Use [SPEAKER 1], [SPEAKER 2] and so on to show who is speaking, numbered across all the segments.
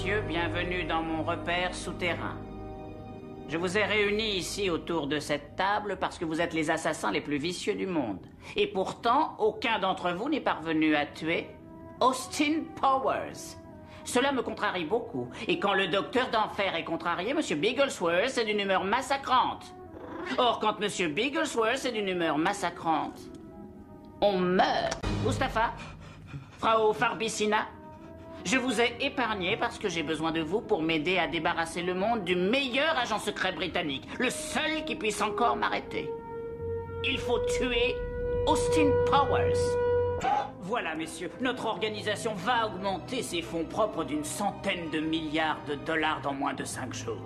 [SPEAKER 1] messieurs, bienvenue dans mon repère souterrain. Je vous ai réunis ici autour de cette table parce que vous êtes les assassins les plus vicieux du monde. Et pourtant, aucun d'entre vous n'est parvenu à tuer Austin Powers. Cela me contrarie beaucoup. Et quand le docteur d'enfer est contrarié, Monsieur Bigglesworth est d'une humeur massacrante. Or, quand Monsieur Bigglesworth est d'une humeur massacrante, on meurt. Mustapha, Frau Farbissina, je vous ai épargné parce que j'ai besoin de vous pour m'aider à débarrasser le monde du meilleur agent secret britannique, le seul qui puisse encore m'arrêter. Il faut tuer Austin Powers. Voilà, messieurs, notre organisation va augmenter ses fonds propres d'une centaine de milliards de dollars dans moins de 5 jours.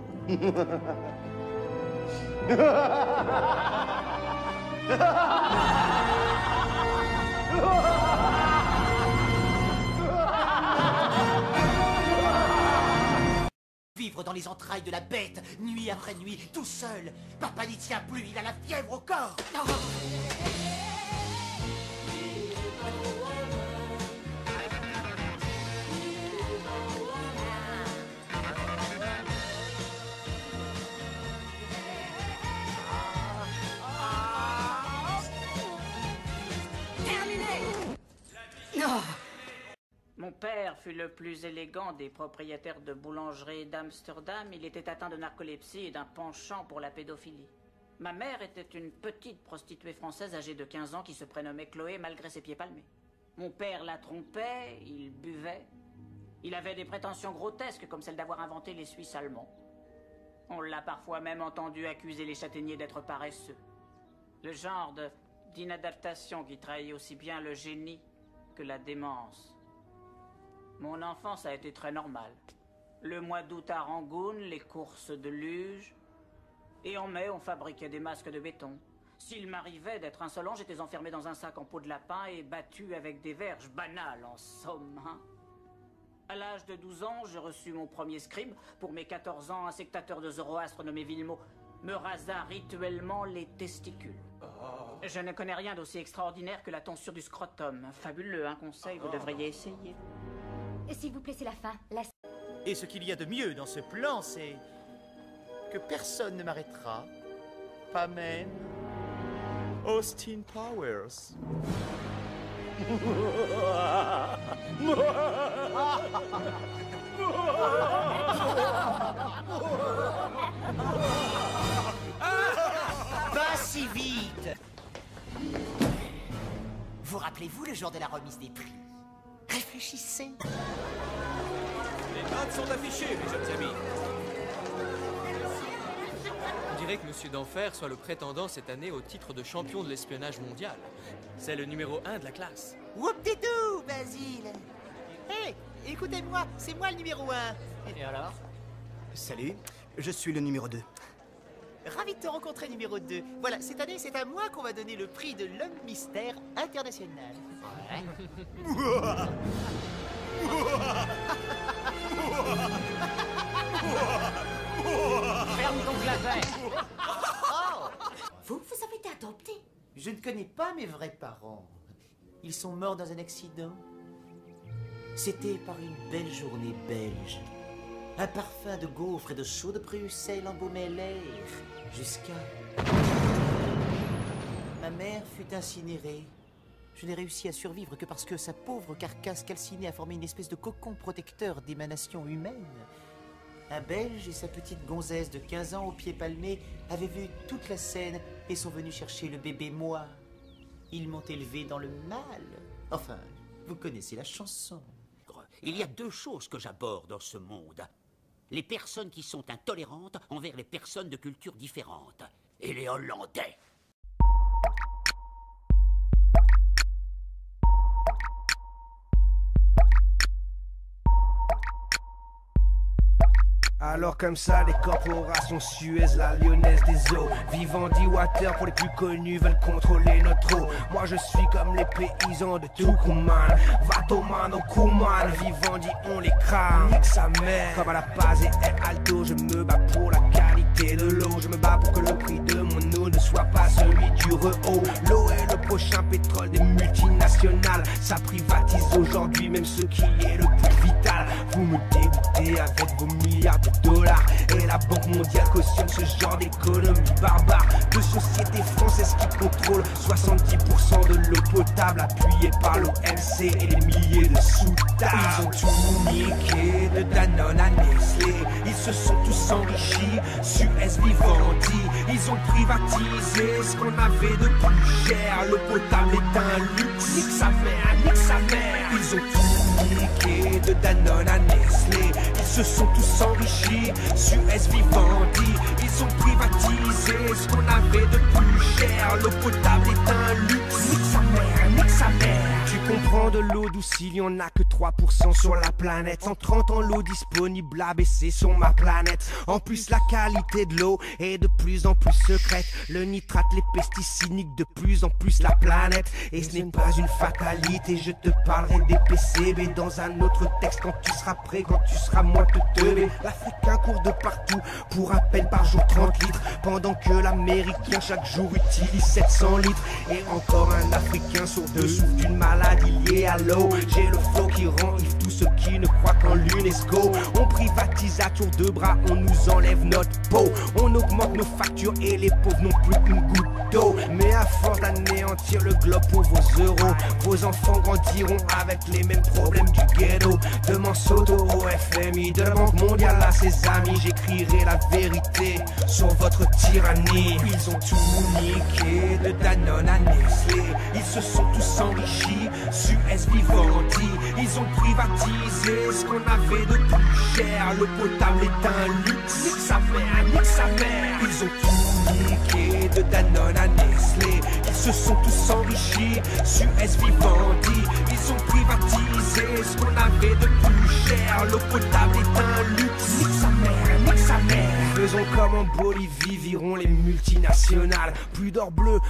[SPEAKER 2] Vivre dans les entrailles de la bête, nuit après nuit, tout seul. Papa n'y tient plus, il a la fièvre au corps. Oh.
[SPEAKER 1] Mon père fut le plus élégant des propriétaires de boulangeries d'Amsterdam. Il était atteint de narcolepsie et d'un penchant pour la pédophilie. Ma mère était une petite prostituée française âgée de 15 ans qui se prénommait Chloé malgré ses pieds palmés. Mon père la trompait, il buvait. Il avait des prétentions grotesques comme celle d'avoir inventé les Suisses allemands. On l'a parfois même entendu accuser les châtaigniers d'être paresseux. Le genre d'inadaptation qui trahit aussi bien le génie que la démence. Mon enfance a été très normale. Le mois d'août à Rangoon, les courses de luge. Et en mai, on fabriquait des masques de béton. S'il m'arrivait d'être insolent, j'étais enfermé dans un sac en peau de lapin et battu avec des verges, banal en somme, hein. À l'âge de 12 ans, j'ai reçu mon premier scribe. Pour mes 14 ans, un sectateur de Zoroastre nommé Villemot me rasa rituellement les testicules. Je ne connais rien d'aussi extraordinaire que la tonsure du scrotum. Fabuleux, un conseil, vous devriez essayer.
[SPEAKER 3] S'il vous plaît, c'est la fin.
[SPEAKER 2] Et ce qu'il y a de mieux dans ce plan, c'est que personne ne m'arrêtera. Pas même Austin Powers. Pas si vite. Vous rappelez-vous le jour de la remise des prix? Réfléchissez.
[SPEAKER 4] Les notes sont affichées, mes jeunes amis. On dirait que Monsieur d'Enfer soit le prétendant cette année au titre de champion de l'espionnage mondial. C'est le numéro 1 de la classe.
[SPEAKER 2] Whoop-de-doo, Basile. Hé, écoutez-moi, c'est moi le numéro 1. Et alors?
[SPEAKER 5] Salut, je suis le numéro 2.
[SPEAKER 2] Ravi de te rencontrer, numéro 2. Voilà, cette année, c'est à moi qu'on va donner le prix de l'homme mystère international. Ouais.
[SPEAKER 1] Ferme ton clapet.
[SPEAKER 3] Vous avez été adopté?
[SPEAKER 2] Je ne connais pas mes vrais parents. Ils sont morts dans un accident. C'était par une belle journée belge. Un parfum de gaufres et de chaud de Bruxelles embaumait l'air. Jusqu'à... Ma mère fut incinérée. Je n'ai réussi à survivre que parce que sa pauvre carcasse calcinée a formé une espèce de cocon protecteur d'émanation humaine. Un Belge et sa petite gonzesse de 15 ans aux pieds palmés avaient vu toute la scène et sont venus chercher le bébé moi. Ils m'ont élevé dans le mal. Enfin, vous connaissez la chanson.
[SPEAKER 6] Il y a deux choses que j'aborde dans ce monde. Les personnes qui sont intolérantes envers les personnes de cultures différentes. Et les Hollandais.
[SPEAKER 7] Alors comme ça, les corporations Suez, la lyonnaise des eaux, Vivendi Water pour les plus connus veulent contrôler notre eau. Moi je suis comme les paysans de Tucumán, Vatoman au Kuman, Vivendi on les crame, nique sa mère. Comme à la Paz et El Alto, je me bats pour la qualité de l'eau. eau. Je me bats pour que le prix de mon eau ne soit pas celui du rehaut. L'eau est le prochain pétrole des multinationales. Ça privatise aujourd'hui même ce qui est le plus vital. Vous me dégoûtez avec vos milliards de dollars. Et la Banque mondiale cautionne ce genre d'économie barbare. De sociétés françaises qui contrôlent 70% de l'eau potable, appuyée par l'OMC et des milliers de sous-tables. Ils ont tout niqué, de Danone à Nestlé. Ils se sont tous enrichis, Suez, Vivendi. Ils ont privatisé ce qu'on avait de plus cher. L'eau potable est un luxe, nique sa mère, nique sa mère. Ils ont tout niqué, de Danone à Nestlé. Ils se sont tous enrichis, Suez, Vivendi. Ils ont privatisé ce qu'on avait de plus cher. L'eau potable est un luxe, nique sa mère, nique sa mère. Tu comprends, de l'eau douce, il y en a que 3% sur la planète. En 30 ans, l'eau disponible a baissé sur ma planète. En plus, la qualité de l'eau est de plus en plus secrète. Le nitrate, les pesticides niquent de plus en plus la planète. Et ce n'est pas une fatalité, je te parlerai des PCB dans un autre texte. Quand tu seras prêt, quand tu seras moins teubé. L'Africain court de partout pour à peine par jour 30 litres, pendant que l'Américain chaque jour utilise 700 litres. Et encore un Africain sur deux souffre d'une maladie liée à l'eau. J'ai le flow qui rend ivre tous ceux qui ne croient qu'en l'UNESCO. On privatise à tour de bras, on nous enlève notre peau. On augmente nos factures et les pauvres n'ont plus une goutte d'eau. Mais à force d'anéantir le globe pour vos euros, vos enfants grandiront avec les mêmes problèmes du ghetto. De Monsanto au FMI, de la Banque mondiale à ses amis, j'écrirai la vérité sur votre tyrannie. Ils ont tout niqué, de Danone à Nestlé. Ils se sont tous enrichis, Suez, Vivendi. Ils ont privatisé ce qu'on avait de plus cher. L'eau potable est un luxe, nique sa mère, nique sa mère. Ils ont tout niqué, de Danone à Nestlé. Ils se sont tous enrichis, Suez, Vivendi. Ils ont privatisé ce qu'on avait de plus cher. L'eau potable est un luxe, nique sa mère, nique sa mère. Faisons comme en Bolivie, virons les multinationales. Plus d'or bleu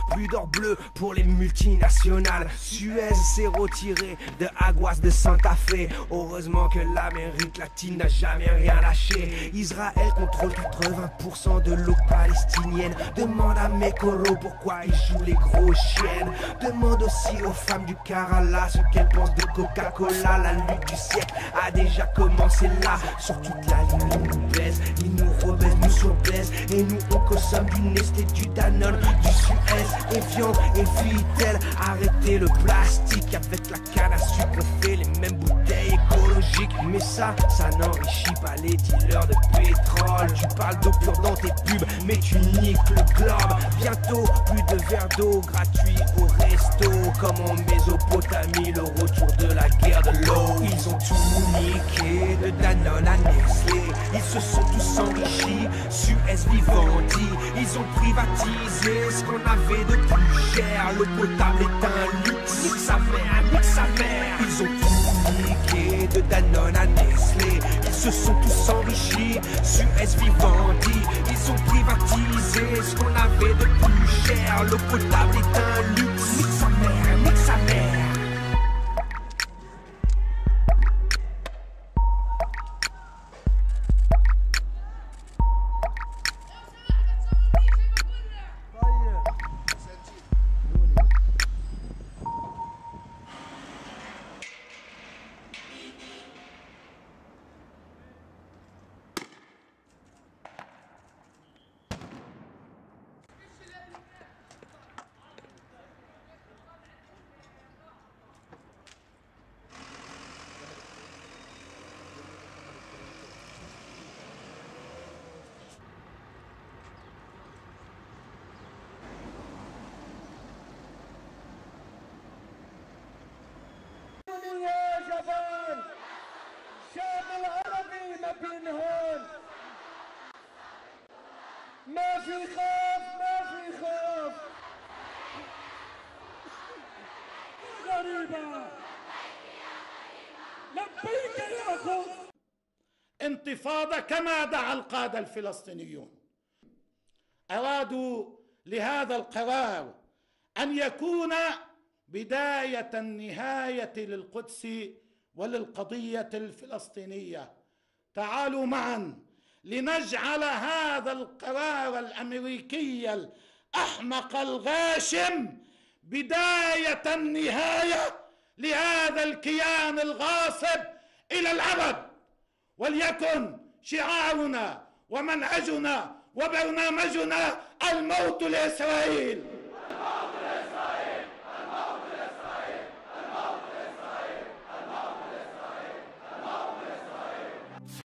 [SPEAKER 7] pour les multinationales. Suez s'est retiré de Aguas de Santa Fe. Heureusement que l'Amérique latine n'a jamais rien lâché. Israël contrôle 80% de l'eau palestinienne. Demande à Mekoro pourquoi ils jouent les gros chiennes. Demande aussi aux femmes du Kerala ce qu'elles pensent de Coca-Cola. La lutte du siècle a déjà commencé là. Sur toute la ligne, ils nous baisent, ils nous rebaissent, nous surbaissent. Et nous on consomme du Nestlé, du Danone, du Suez. Evian et Vitel, arrêtez le plastique. Avec la canne à sucre on fait les mêmes bouteilles écologiques. Mais ça n'enrichit pas les dealers de pétrole. Tu parles d'eau pure dans tes pubs, mais tu niques le globe. Bientôt plus de verre d'eau gratuit au resto. Comme en Mésopotamie, le retour de la guerre de l'eau. Ils ont tout niqué, de Danone à Nestlé. Ils se sont tous enrichis, Suez, Vivendi. Ils ont privatisé ce qu'on avait de plus cher. L'eau potable est un luxe, nique sa mère, nique sa mère. Ils ont tout niqué, de Danone à Nestlé. Ils se sont tous enrichis, Suez, Vivendi. Ils ont privatisé ce qu'on avait de plus cher. L'eau potable est un luxe, nique sa mère, nique sa mère.
[SPEAKER 8] ما في خوف ما في خوف غريبة لبيك يا خوف.
[SPEAKER 9] انتفاضة كما دعا القادة الفلسطينيون. أرادوا لهذا القرار أن يكون بداية النهاية للقدس وللقضية الفلسطينية. تعالوا معا لنجعل هذا القرار الأمريكي الأحمق الغاشم بداية النهاية لهذا الكيان الغاصب إلى الأبد. وليكن شعارنا ومنهجنا وبرنامجنا الموت لإسرائيل.